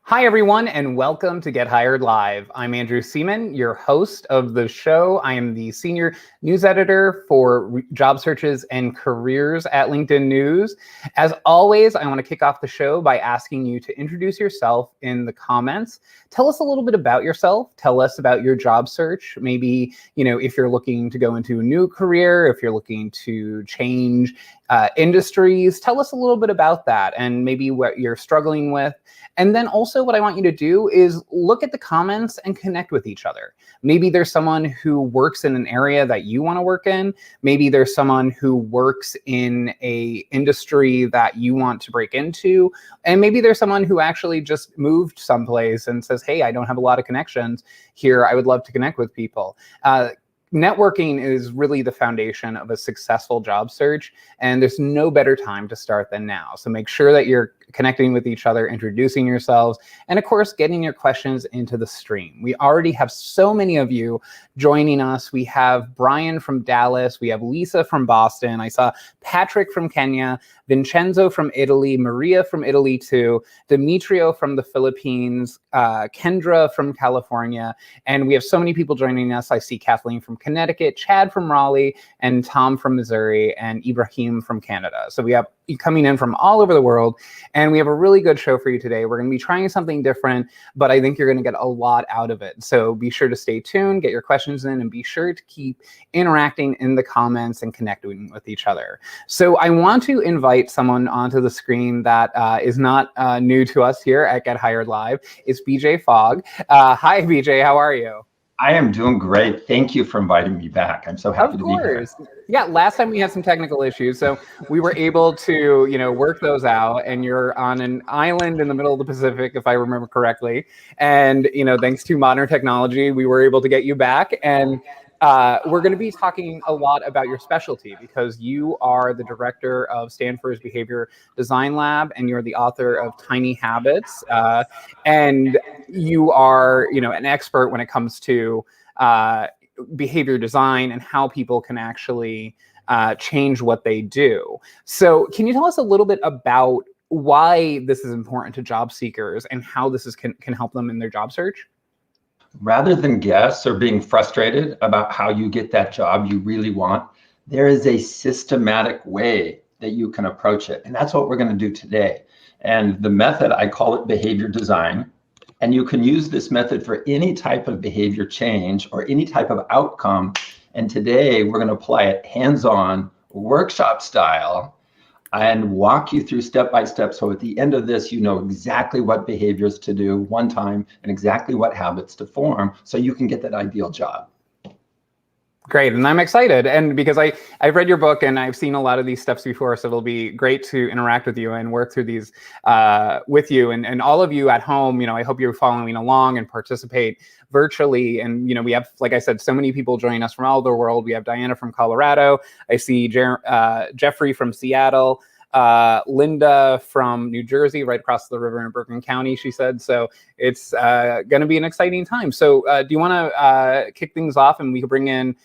Hi, everyone, and welcome to Get Hired Live. I'm Andrew Seaman, your host of the show. I am the senior news editor for job searches and careers at LinkedIn News. As always, I want to kick off the show by asking you to introduce yourself in the comments. Tell us a little bit about yourself. Tell us about your job search. Maybe, if you're looking to go into a new career, if you're looking to change industries, tell us a little bit about that and maybe what you're struggling with. And then also what I want you to do is look at the comments and connect with each other. Maybe there's someone who works in an area that you want to work in. Maybe there's someone who works in a industry that you want to break into. And maybe there's someone who actually just moved someplace and says, hey, I don't have a lot of connections here. I would love to connect with people. Networking is really the foundation of a successful job search, and there's no better time to start than now. So make sure that you're connecting with each other, introducing yourselves, and of course, getting your questions into the stream. We already have so many of you joining us. We have Brian from Dallas. We have Lisa from Boston. I saw Patrick from Kenya, Vincenzo from Italy, Maria from Italy too, Demetrio from the Philippines, Kendra from California, and we have so many people joining us. I see Kathleen from Connecticut, Chad from Raleigh, and Tom from Missouri, and Ibrahim from Canada. So we have you coming in from all over the world, and we have a really good show for you today. We're going to be trying something different, but I think you're going to get a lot out of it. So be sure to stay tuned, get your questions in, and be sure to keep interacting in the comments and connecting with each other. So I want to invite someone onto the screen that is not new to us here at Get Hired Live. It's BJ Fogg. Hi, BJ. How are you? I am doing great. Thank you for inviting me back. I'm so happy to be here. Yeah, last time we had some technical issues, so we were able to, work those out. And you're on an island in the middle of the Pacific, if I remember correctly. And, thanks to modern technology, we were able to get you back. And we're going to be talking a lot about your specialty because you are the director of Stanford's Behavior Design Lab, and you're the author of Tiny Habits. And you are, an expert when it comes to behavior design and how people can actually change what they do. So can you tell us a little bit about why this is important to job seekers and how this can help them in their job search? Rather than guess or being frustrated about how you get that job you really want, there is a systematic way that you can approach it. And that's what we're going to do today. And the method, I call it behavior design. And you can use this method for any type of behavior change or any type of outcome. And today we're going to apply it hands-on, workshop style, and walk you through step by step. So at the end of this, you know exactly what behaviors to do one time and exactly what habits to form so you can get that ideal job. Great, and I'm excited, and because I've read your book and I've seen a lot of these steps before, so it'll be great to interact with you and work through these with you, and all of you at home. I hope you're following along and participate virtually. And we have, like I said, so many people joining us from all over the world. We have Diana from Colorado. I see Jeffrey from Seattle. Linda from New Jersey, right across the river in Bergen County, she said. So it's going to be an exciting time. So do you want to kick things off and we can bring in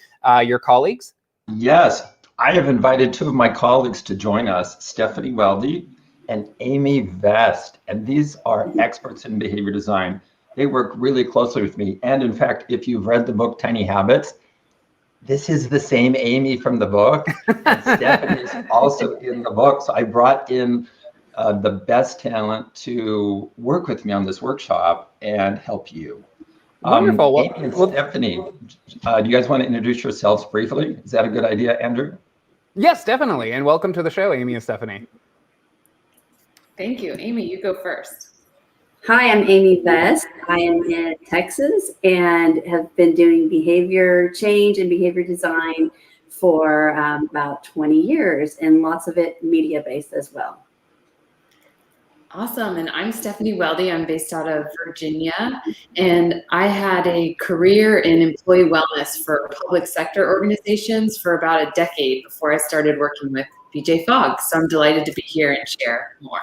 your colleagues? Yes, I have invited two of my colleagues to join us, Stephanie Weldy and Amy Vest. And these are experts in behavior design. They work really closely with me. And in fact, if you've read the book, Tiny Habits, this is the same Amy from the book. And Stephanie is also in the book. So I brought in the best talent to work with me on this workshop and help you. Wonderful. Amy and Stephanie, do you guys want to introduce yourselves briefly? Is that a good idea, Andrew? Yes, definitely. And welcome to the show, Amy and Stephanie. Thank you. Amy, you go first. Hi, I'm Amy Vest. I am in Texas and have been doing behavior change and behavior design for about 20 years, and lots of it media-based as well. Awesome. And I'm Stephanie Weldy. I'm based out of Virginia, and I had a career in employee wellness for public sector organizations for about a decade before I started working with BJ Fogg. So I'm delighted to be here and share more.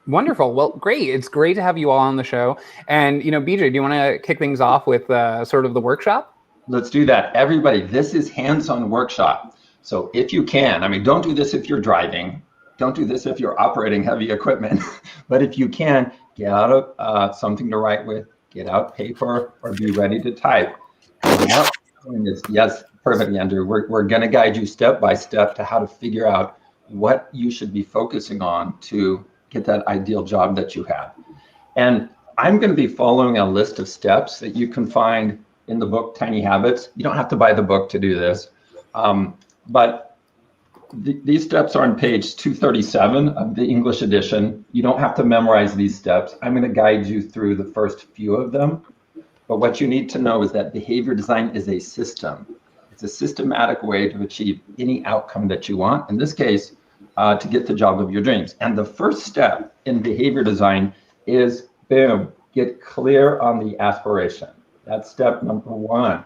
Wonderful. Well, great. It's great to have you all on the show. And, BJ, do you want to kick things off with sort of the workshop? Let's do that. Everybody, this is hands-on workshop. So if you can, don't do this if you're driving. Don't do this if you're operating heavy equipment. But if you can, get out something to write with, get out paper, or be ready to type. And what we're doing is, yes, perfect, Andrew. We're going to guide you step by step to how to figure out what you should be focusing on to get that ideal job that you have. And I'm going to be following a list of steps that you can find in the book, Tiny Habits. You don't have to buy the book to do this, but these steps are on page 237 of the English edition. You don't have to memorize these steps. I'm going to guide you through the first few of them. But what you need to know is that behavior design is a system. It's a systematic way to achieve any outcome that you want. In this case, to get the job of your dreams. And the first step in behavior design is, boom, get clear on the aspiration. That's step number one.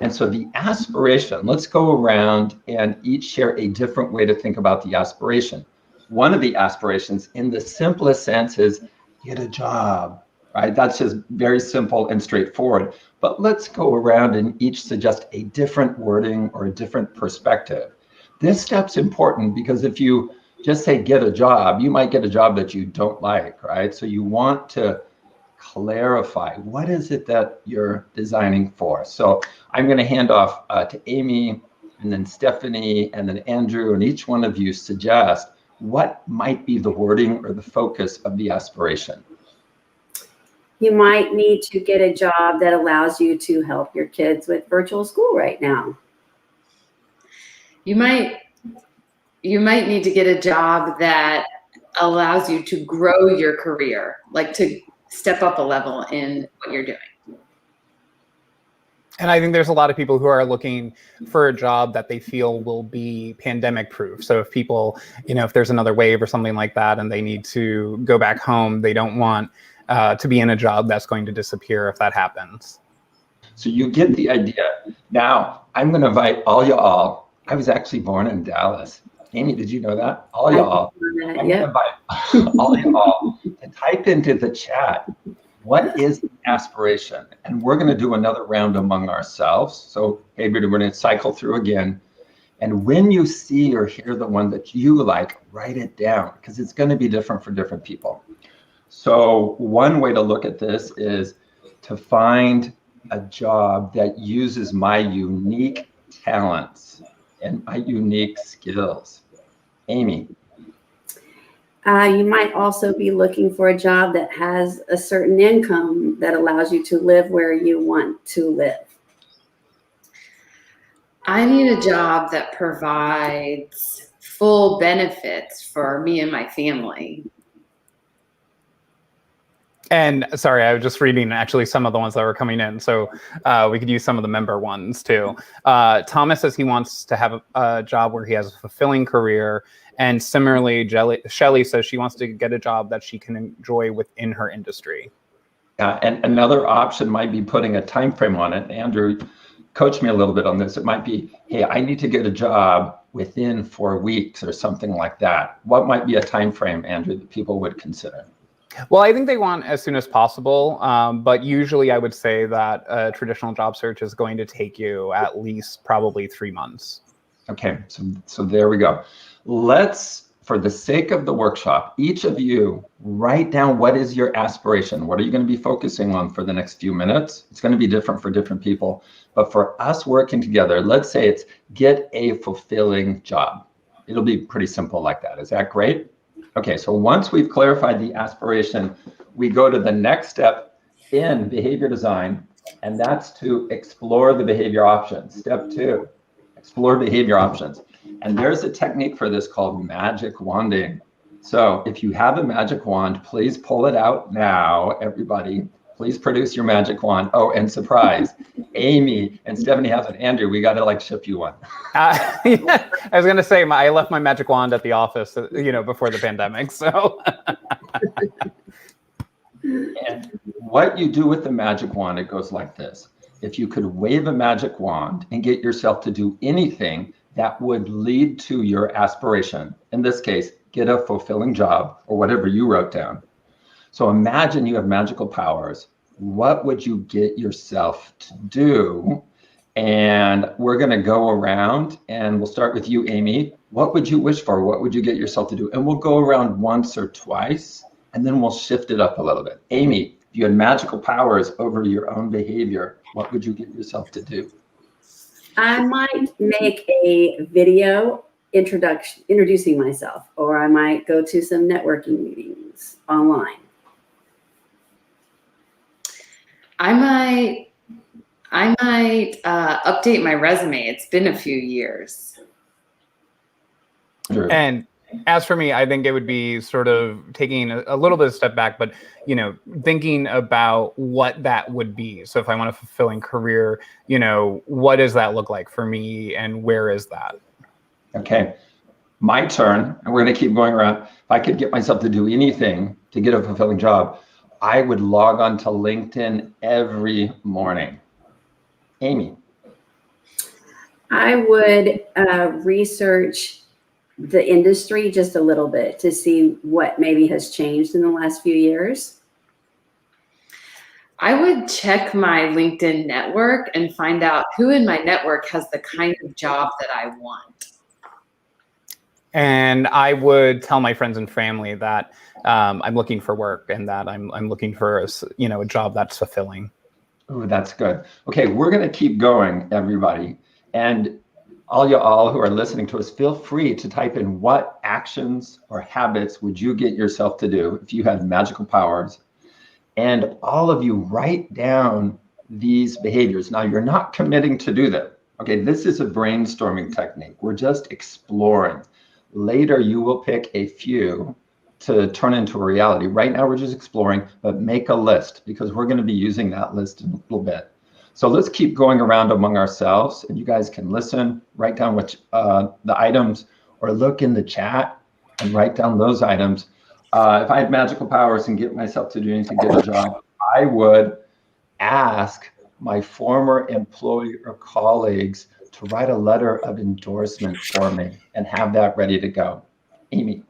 And so the aspiration, let's go around and each share a different way to think about the aspiration. One of the aspirations in the simplest sense is get a job, right? That's just very simple and straightforward. But let's go around and each suggest a different wording or a different perspective. This step's important because if you just say get a job, you might get a job that you don't like, right? So you want to clarify what is it that you're designing for. So I'm going to hand off to Amy and then Stephanie and then Andrew, and each one of you suggest what might be the wording or the focus of the aspiration. You might need to get a job that allows you to help your kids with virtual school right now. You might need to get a job that allows you to grow your career, like to step up a level in what you're doing. And I think there's a lot of people who are looking for a job that they feel will be pandemic proof. So if people, if there's another wave or something like that and they need to go back home, they don't want to be in a job that's going to disappear if that happens. So you get the idea. Now, I'm going to invite all y'all. I was actually born in Dallas. Amy, did you know that? All y'all. I'm going to invite all y'all to type into the chat, what is the aspiration? And we're going to do another round among ourselves. So, hey, we're going to cycle through again. And when you see or hear the one that you like, write it down because it's going to be different for different people. So one way to look at this is to find a job that uses my unique talents and my unique skills. Amy. You might also be looking for a job that has a certain income that allows you to live where you want to live. I need a job that provides full benefits for me and my family. And sorry, I was just reading actually some of the ones that were coming in. So we could use some of the member ones too. Thomas says he wants to have a job where he has a fulfilling career. And similarly, Shelley says she wants to get a job that she can enjoy within her industry. And another option might be putting a time frame on it. Andrew, coach me a little bit on this. It might be, hey, I need to get a job within 4 weeks or something like that. What might be a time frame, Andrew, that people would consider? Well, I think they want as soon as possible, but usually I would say that a traditional job search is going to take you at least probably 3 months. Okay, so there we go. Let's, for the sake of the workshop, each of you write down what is your aspiration. What are you going to be focusing on for the next few minutes? It's going to be different for different people, but for us working together, let's say it's get a fulfilling job. It'll be pretty simple like that. Is that great? Okay, so once we've clarified the aspiration, we go to the next step in behavior design, and that's to explore the behavior options. Step 2, explore behavior options. And there's a technique for this called magic wanding. So if you have a magic wand, please pull it out now, everybody. Please produce your magic wand. Oh, and surprise, Amy and Stephanie has it. Andrew, we got to ship you one. Yeah, I was going to say, I left my magic wand at the office, before the pandemic. So. And what you do with the magic wand, it goes like this. If you could wave a magic wand and get yourself to do anything that would lead to your aspiration, in this case, get a fulfilling job or whatever you wrote down. So imagine you have magical powers. What would you get yourself to do? And we're going to go around and we'll start with you, Amy. What would you wish for? What would you get yourself to do? And we'll go around once or twice. and then we'll shift it up a little bit. Amy, if you had magical powers over your own behavior, what would you get yourself to do? I might make a video introducing myself, or I might go to some networking meetings online. I might update my resume. It's been a few years. Drew. And as for me, I think it would be sort of taking a little bit of step back, but thinking about what that would be. So if I want a fulfilling career, what does that look like for me, and where is that? Okay, my turn, and we're going to keep going around. If I could get myself to do anything to get a fulfilling job, I would log on to LinkedIn every morning. Amy. I would research the industry just a little bit to see what maybe has changed in the last few years. I would check my LinkedIn network and find out who in my network has the kind of job that I want. And I would tell my friends and family that I'm looking for work, and that I'm looking for a job that's fulfilling. Oh, that's good. Okay, we're going to keep going, everybody. And all y'all who are listening to us, feel free to type in what actions or habits would you get yourself to do if you had magical powers. And all of you write down these behaviors. Now, you're not committing to do them. Okay, this is a brainstorming technique. We're just exploring. Later, you will pick a few to turn into a reality. Right now, we're just exploring, but make a list, because we're going to be using that list in a little bit. So let's keep going around among ourselves, and you guys can listen, write down which the items, or look in the chat and write down those items. If I had magical powers and get myself to do anything to get a job, I would ask my former employer or colleagues to write a letter of endorsement for me and have that ready to go. Amy.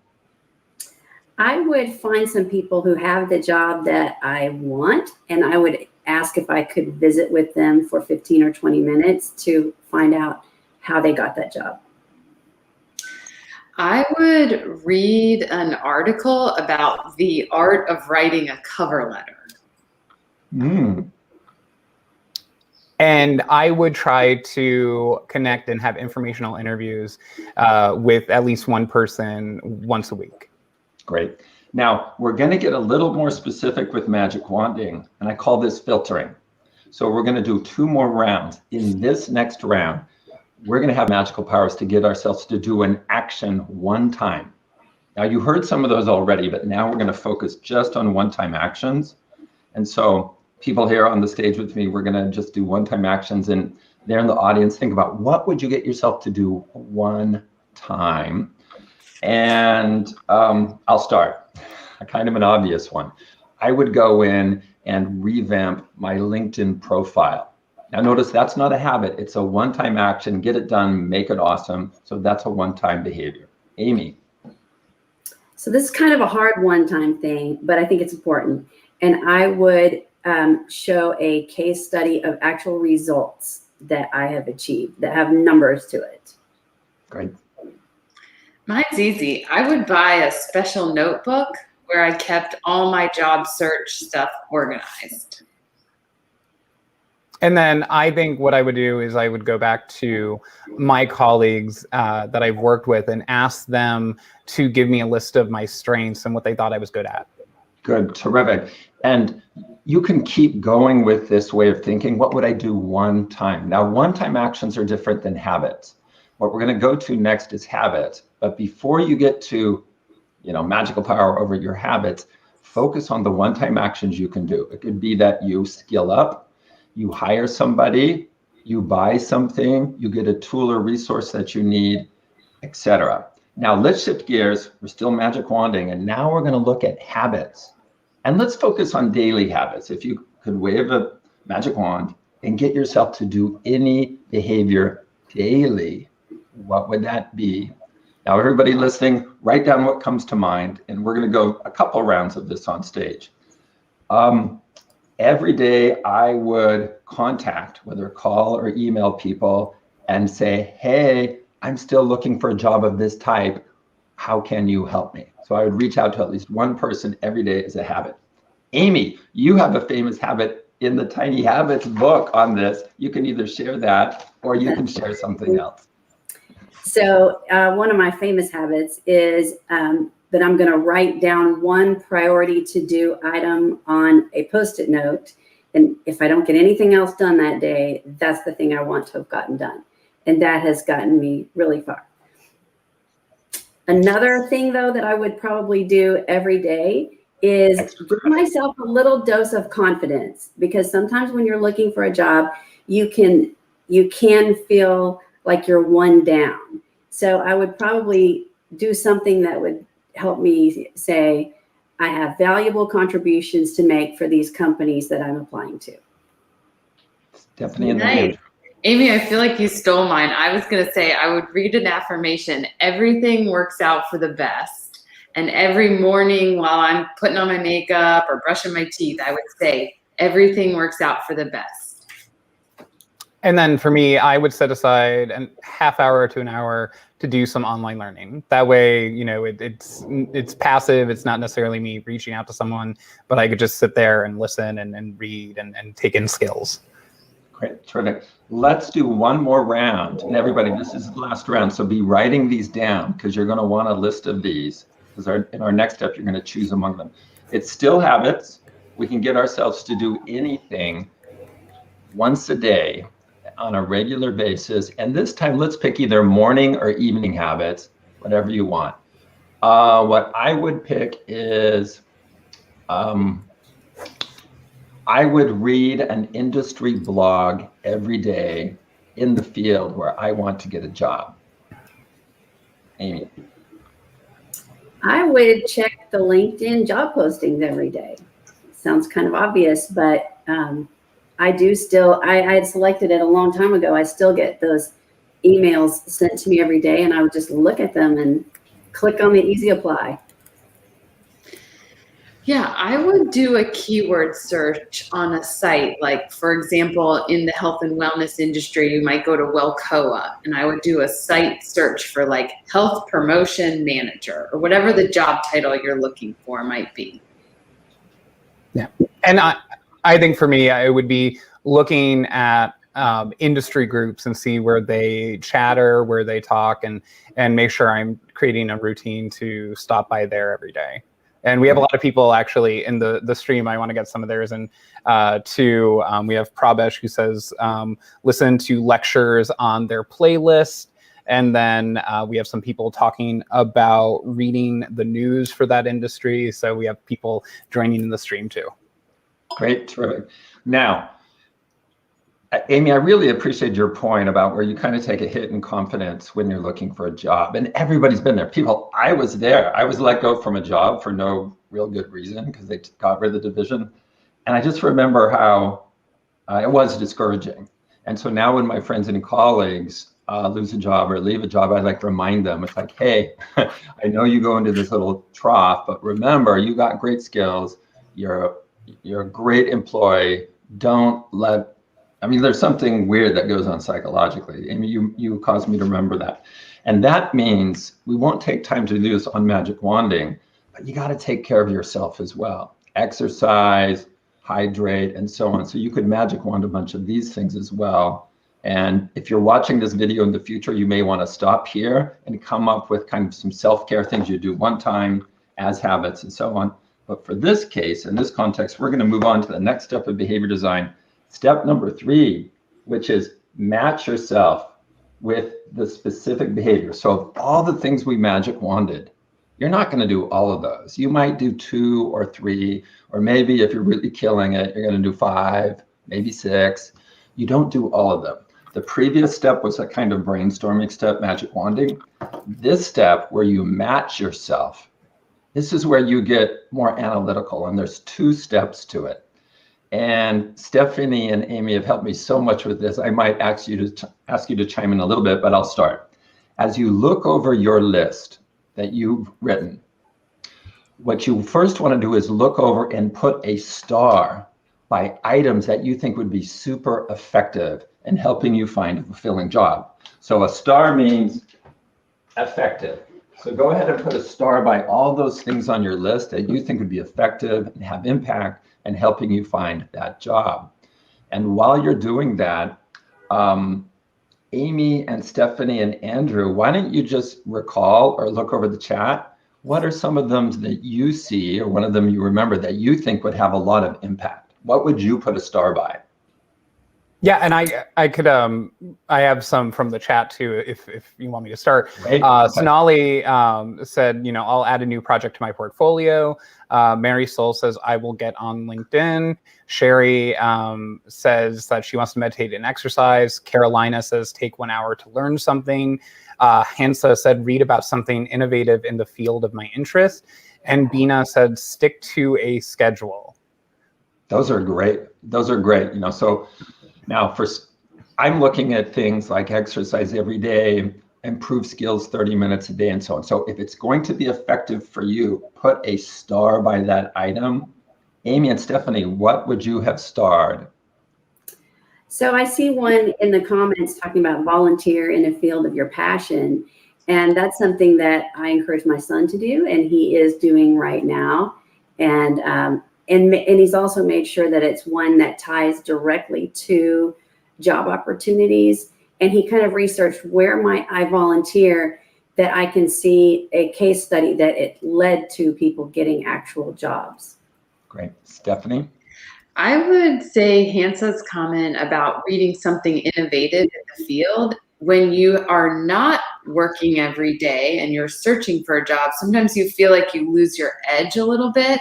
I would find some people who have the job that I want, and I would ask if I could visit with them for 15 or 20 minutes to find out how they got that job. I would read an article about the art of writing a cover letter. And I would try to connect and have informational interviews with at least one person once a week. Great. Now, we're going to get a little more specific with magic wanding, and I call this filtering. So we're going to do 2 more rounds. In this next round, we're going to have magical powers to get ourselves to do an action one time. Now, you heard some of those already, but now we're going to focus just on one-time actions. And so people here on the stage with me, we're going to just do one-time actions, and there in the audience, think about what would you get yourself to do one time. And I'll start. A kind of an obvious one. I would go in and revamp my LinkedIn profile. Now notice that's not a habit. It's a one-time action. Get it done, make it awesome. So that's a one-time behavior. Amy. So this is kind of a hard one-time thing, but I think it's important. And I would show a case study of actual results that I have achieved that have numbers to it. Great. Mine's easy. I would buy a special notebook where I kept all my job search stuff organized. And then I think what I would do is I would go back to my colleagues that I've worked with and ask them to give me a list of my strengths and what they thought I was good at. Good, terrific. And you can keep going with this way of thinking. What would I do one time? Now, one-time actions are different than habits. What we're going to go to next is habits. But before you get to, magical power over your habits, focus on the one-time actions you can do. It could be that you skill up, you hire somebody, you buy something, you get a tool or resource that you need, etc. Now let's shift gears. We're still magic wanding, and now we're going to look at habits. And let's focus on daily habits. If you could wave a magic wand and get yourself to do any behavior daily, what would that be? Now, everybody listening, write down what comes to mind, and we're going to go a couple rounds of this on stage. Every day I would contact, whether call or email people and say, hey, I'm still looking for a job of this type. how can you help me? So I would reach out to at least one person every day as a habit. Amy, you have a famous habit in the Tiny Habits book on this. You can either share that or you can share something else. So one of my famous habits is that I'm going to write down one priority to do item on a Post-it note. And if I don't get anything else done that day, that's the thing I want to have gotten done. And that has gotten me really far. Another thing, though, that I would probably do every day is give myself a little dose of confidence, because sometimes when you're looking for a job, you can feel like you're one down. So I would probably do something that would help me say, I have valuable contributions to make for these companies that I'm applying to. Stephanie and Nice. Amy, I feel like you stole mine. I was going to say I would read an affirmation. Everything works out for the best. And every morning while I'm putting on my makeup or brushing my teeth, I would say, everything works out for the best. And then for me, I would set aside a half hour to an hour to do some online learning. That way, you know, it's passive. It's not necessarily me reaching out to someone, but I could just sit there and listen and read and take in skills. Great, terrific. Let's do one more round. And everybody, this is the last round. So be writing these down, because you're going to want a list of these. Because in our next step, you're going to choose among them. It's still habits. We can get ourselves to do anything once a day on a regular basis. And this time, let's pick either morning or evening habits, whatever you want. What I would pick is I would read an industry blog every day in the field where I want to get a job. Amy. I would check the LinkedIn job postings every day. Sounds kind of obvious, but I do still, I had selected it a long time ago. I still get those emails sent to me every day, and I would just look at them and click on the easy apply. Yeah, I would do a keyword search on a site. Like, for example, in the health and wellness industry, you might go to Wellcoa, and I would do a site search for like health promotion manager or whatever the job title you're looking for might be. Yeah, and I think for me, I would be looking at industry groups and see where they chatter, where they talk, and make sure I'm creating a routine to stop by there every day. And we have a lot of people actually in the stream. I want to get some of theirs. And too, we have Prabesh who says, listen to lectures on their playlist. And then we have some people talking about reading the news for that industry. So we have people joining in the stream too. Great, terrific. Now, Amy, I really appreciate your point about where you kind of take a hit in confidence when you're looking for a job. And everybody's been there. People, I was there. I was let go from a job for no real good reason because they got rid of the division. And I just remember how it was discouraging. And so now when my friends and colleagues lose a job or leave a job, I like to remind them, it's like, hey, I know you go into this little trough, but remember, you got great skills. You're a great employee. Don't let, I mean, there's something weird that goes on psychologically. Amy, you caused me to remember that. And that means we won't take time to do this on magic wanding, but you got to take care of yourself as well. Exercise, hydrate, and so on. So you could magic wand a bunch of these things as well. And if you're watching this video in the future, you may want to stop here and come up with kind of some self-care things you do one time as habits and so on. But for this case, in this context, we're going to move on to the next step of behavior design. Step number 3, which is match yourself with the specific behavior. So of all the things we magic wanded, you're not going to do all of those. You might do 2 or 3, or maybe if you're really killing it, you're going to do 5, maybe 6. You don't do all of them. The previous step was a kind of brainstorming step, magic wanding. This step where you match yourself, this is where you get more analytical, and there's 2 steps to it. And Stephanie and Amy have helped me so much with this. I might ask you to chime in a little bit, but I'll start. As you look over your list that you've written, what you first want to do is look over and put a star by items that you think would be super effective in helping you find a fulfilling job. So a star means effective. So go ahead and put a star by all those things on your list that you think would be effective and have impact and helping you find that job. And while you're doing that, Amy and Stephanie and Andrew, why don't you just recall or look over the chat? What are some of them that you see, or one of them you remember that you think would have a lot of impact? What would you put a star by? Yeah, and I could I have some from the chat too if you want me to start. Right. Sonali said, you know, I'll add a new project to my portfolio. Mary Soul says I will get on LinkedIn. Sherry says that she wants to meditate and exercise. Carolina says take 1 hour to learn something. Hansa said read about something innovative in the field of my interest. And Bina said stick to a schedule. Those are great. Those are great. You know, so now I'm looking at things like exercise every day, improve skills 30 minutes a day, and so on. So if it's going to be effective for you, put a star by that item. Amy and Stephanie, what would you have starred? So I see one in the comments talking about volunteer in a field of your passion. And that's something that I encourage my son to do, and he is doing right now. And he's also made sure that it's one that ties directly to job opportunities. And he kind of researched where might I volunteer that I can see a case study that it led to people getting actual jobs. Great. Stephanie? I would say Hansa's comment about reading something innovative in the field. When you are not working every day and you're searching for a job, sometimes you feel like you lose your edge a little bit.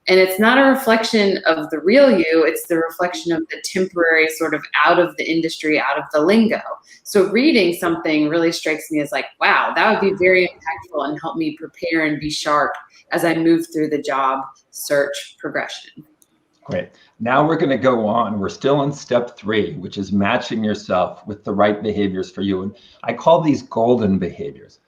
And it's not a reflection of the real you, it's the reflection of the temporary sort of out of the industry, out of the lingo. So reading something really strikes me as like, wow, that would be very impactful and help me prepare and be sharp as I move through the job search progression. Great. Now we're going to go on. We're still on step 3, which is matching yourself with the right behaviors for you. And I call these golden behaviors.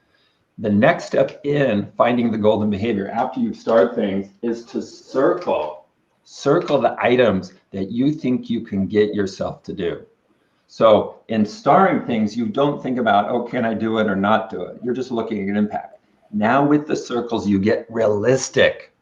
The next step in finding the golden behavior after you've started things is to circle the items that you think you can get yourself to do. So in starring things, you don't think about, oh, can I do it or not do it? You're just looking at impact. Now with the circles, you get realistic.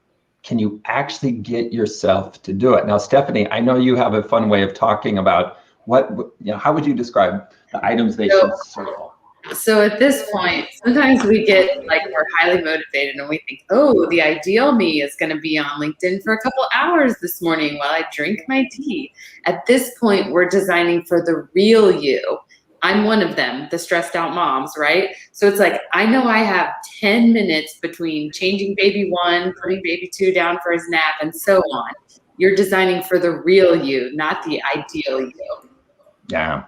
Can you actually get yourself to do it? Now, Stephanie, I know you have a fun way of talking about how would you describe the items they should circle? So at this point, sometimes we get like we're highly motivated and we think, oh, the ideal me is going to be on LinkedIn for a couple hours this morning while I drink my tea. At this point, we're designing for the real you. I'm one of them, the stressed out moms, right? So it's like, I know I have 10 minutes between changing baby 1, putting baby 2 down for his nap, and so on. You're designing for the real you, not the ideal you. Yeah.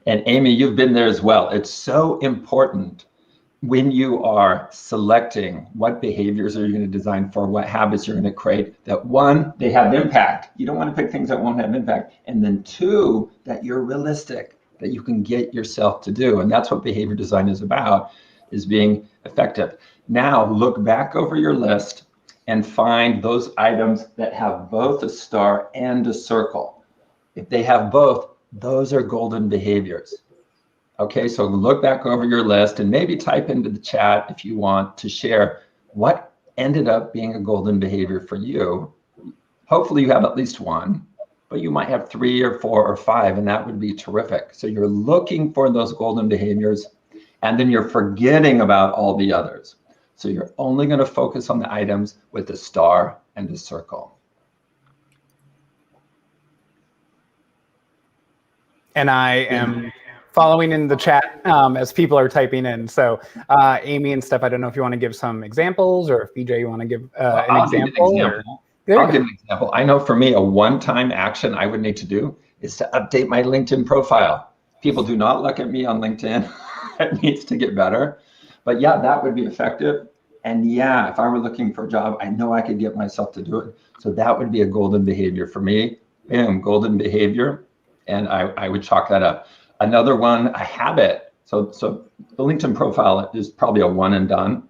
And Amy, you've been there as well. It's so important when you are selecting what behaviors are you going to design for, what habits you're going to create, that 1, they have impact. You don't want to pick things that won't have impact. And then 2, that you're realistic, that you can get yourself to do. And that's what behavior design is about, is being effective. Now look back over your list and find those items that have both a star and a circle. If they have both, those are golden behaviors. Okay, so look back over your list and maybe type into the chat if you want to share what ended up being a golden behavior for you. Hopefully you have at least 1, but you might have 3 or 4 or 5, and that would be terrific. So you're looking for those golden behaviors, and then you're forgetting about all the others. So you're only going to focus on the items with the star and the circle. And I am following in the chat as people are typing in. So Amy and Steph, I don't know if you want to give some examples, or if BJ, you want to give an example. I'll give an example. I know for me, a one-time action I would need to do is to update my LinkedIn profile. People do not look at me on LinkedIn. It needs to get better. But yeah, that would be effective. And yeah, if I were looking for a job, I know I could get myself to do it. So that would be a golden behavior for me. Bam, golden behavior. And I would chalk that up. Another one, a habit. So the LinkedIn profile is probably a one and done.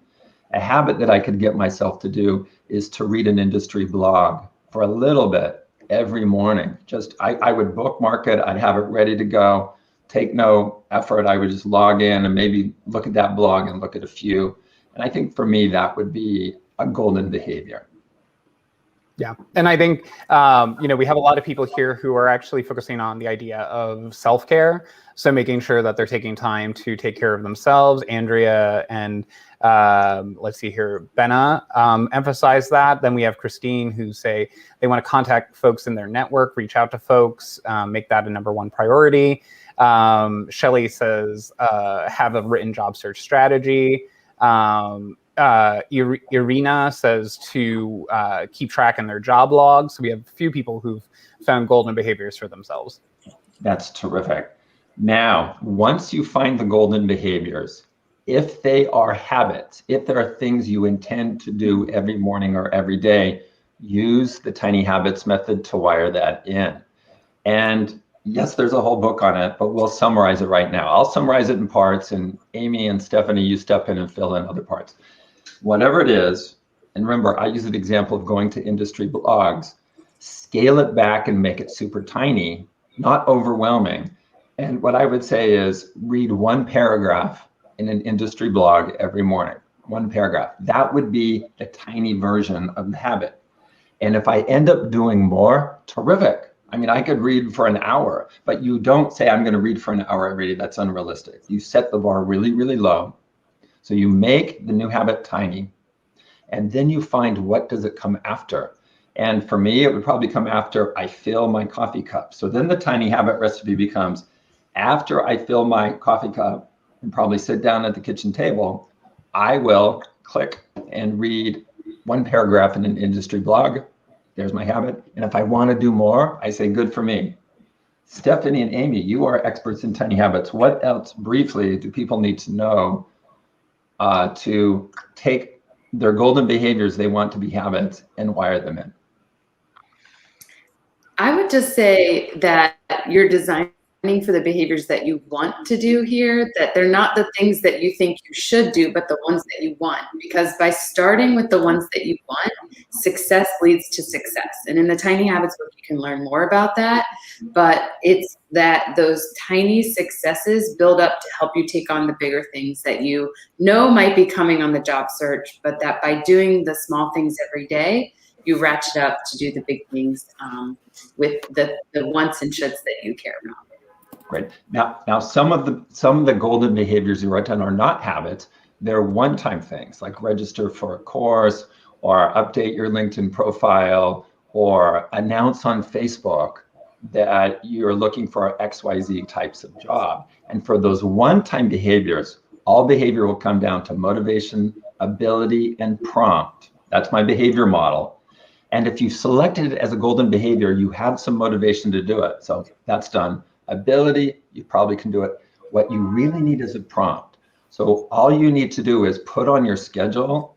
A habit that I could get myself to do is to read an industry blog for a little bit every morning. Just I would bookmark it. I'd have it ready to go. Take no effort. I would just log in and maybe look at that blog and look at a few. And I think for me, that would be a golden behavior. Yeah, and I think, we have a lot of people here who are actually focusing on the idea of self-care. So making sure that they're taking time to take care of themselves. Andrea and let's see here, Benna emphasize that. Then we have Christine who say they want to contact folks in their network, reach out to folks, make that a #1 priority. Shelley says have a written job search strategy. Irina says to keep track in their job logs. So we have a few people who've found golden behaviors for themselves. That's terrific. Now, once you find the golden behaviors, if they are habits, if there are things you intend to do every morning or every day, use the tiny habits method to wire that in. And yes, there's a whole book on it, but we'll summarize it right now. I'll summarize it in parts, and Amy and Stephanie, you step in and fill in other parts. Whatever it is, and remember, I use an example of going to industry blogs, scale it back and make it super tiny, not overwhelming. And what I would say is read one paragraph in an industry blog every morning, one paragraph. That would be the tiny version of the habit. And if I end up doing more, terrific. I mean, I could read for an hour, but you don't say, I'm going to read for an hour every day. That's unrealistic. You set the bar really, really low. So you make the new habit tiny, and then you find what does it come after. And for me, it would probably come after I fill my coffee cup. So then the tiny habit recipe becomes, after I fill my coffee cup and probably sit down at the kitchen table, I will click and read one paragraph in an industry blog. There's my habit. And if I want to do more, I say, good for me. Stephanie and Amy, you are experts in tiny habits. What else briefly do people need to know to take their golden behaviors they want to be habits and wire them in? I would just say that you're designing for the behaviors that you want to do here, that they're not the things that you think you should do, but the ones that you want. Because by starting with the ones that you want, success leads to success. And in the Tiny Habits book, you can learn more about that. But it's that those tiny successes build up to help you take on the bigger things that you know might be coming on the job search, but that by doing the small things every day, you ratchet up to do the big things with the wants and shoulds that you care about. Great. Now some of the golden behaviors you write down are not habits. They're one-time things like register for a course or update your LinkedIn profile or announce on Facebook that you're looking for XYZ types of job. And for those one-time behaviors, all behavior will come down to motivation, ability, and prompt. That's my behavior model. And if you selected it as a golden behavior, you have some motivation to do it. So that's done. Ability, you probably can do it. What you really need is a prompt. So all you need to do is put on your schedule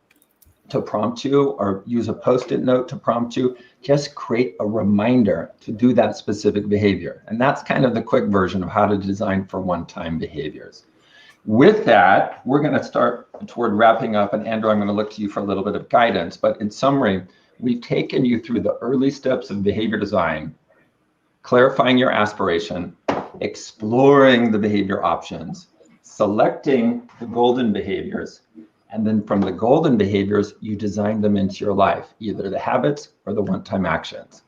to prompt you or use a Post-it note to prompt you. Just create a reminder to do that specific behavior. And that's kind of the quick version of how to design for one-time behaviors. With that, we're going to start toward wrapping up. And Andrew, I'm going to look to you for a little bit of guidance. But in summary, we've taken you through the early steps of behavior design, clarifying your aspiration, exploring the behavior options, selecting the golden behaviors, and then from the golden behaviors, you design them into your life, either the habits or the one-time actions.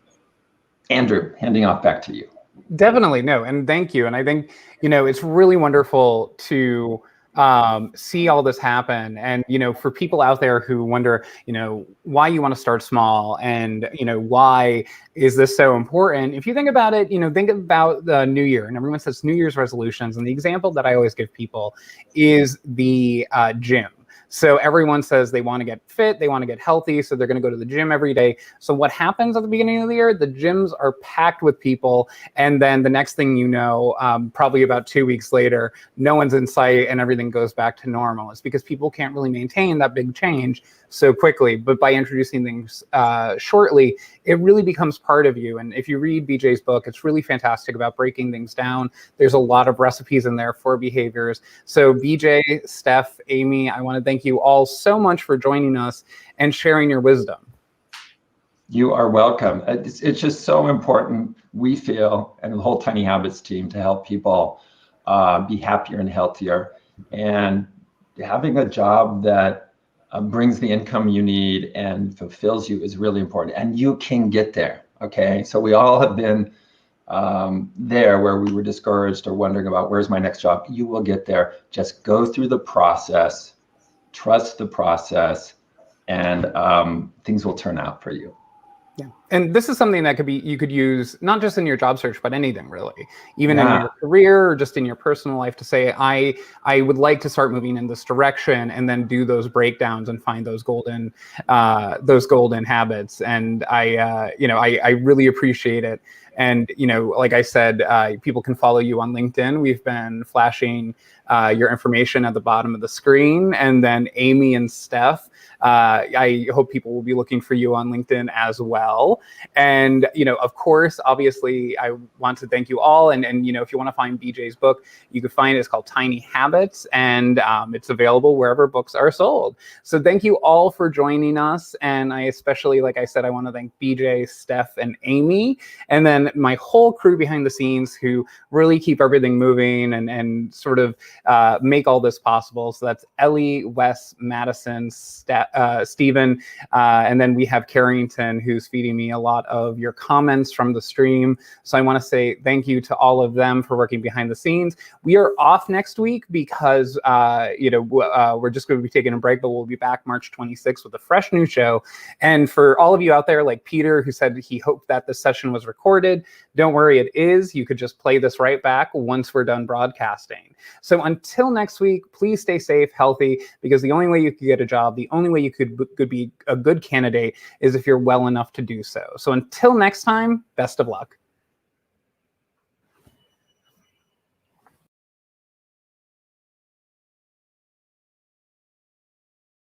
Andrew, handing off back to you. Definitely, no, and thank you. And I think, it's really wonderful to see all this happen. And, for people out there who wonder, why you want to start small and, why is this so important? If you think about it, think about the new year, and everyone says New Year's resolutions. And the example that I always give people is the gym. So everyone says they want to get fit, they want to get healthy, so they're going to go to the gym every day. So what happens at the beginning of the year? The gyms are packed with people, and then the next thing you know, probably about 2 weeks later, no one's in sight and everything goes back to normal. It's because people can't really maintain that big change so quickly. But by introducing things shortly, it really becomes part of you. And if you read BJ's book, it's really fantastic about breaking things down. There's a lot of recipes in there for behaviors. So BJ, Steph, Amy, I want to thank you all so much for joining us and sharing your wisdom. You are welcome. It's just so important, we feel, and the whole Tiny Habits team, to help people be happier and healthier. And having a job that brings the income you need and fulfills you is really important. And you can get there, okay? So we all have been there where we were discouraged or wondering about where's my next job. You will get there. Just go through the process, trust the process, and things will turn out for you. Yeah, and this is something that you could use not just in your job search, but anything really, even in your career or just in your personal life, to say, I would like to start moving in this direction, and then do those breakdowns and find those golden habits. And I really appreciate it. And, like I said, people can follow you on LinkedIn. We've been flashing your information at the bottom of the screen. And then Amy and Steph, I hope people will be looking for you on LinkedIn as well. And, of course, obviously, I want to thank you all. And if you want to find BJ's book, you can find it. It's called Tiny Habits, and it's available wherever books are sold. So thank you all for joining us. And I especially, like I said, I want to thank BJ, Steph, and Amy, and then my whole crew behind the scenes who really keep everything moving and sort of make all this possible. So that's Ellie, Wes, Madison, Stephen, and then we have Carrington, who's feeding me a lot of your comments from the stream. So I want to say thank you to all of them for working behind the scenes. We are off next week because we're just going to be taking a break, but we'll be back March 26th with a fresh new show. And for all of you out there, like Peter, who said he hoped that this session was recorded, don't worry, it is. You could just play this right back once we're done broadcasting. So until next week, please stay safe, healthy, because the only way you could get a job, the only way you could be a good candidate is if you're well enough to do so. So until next time, best of luck.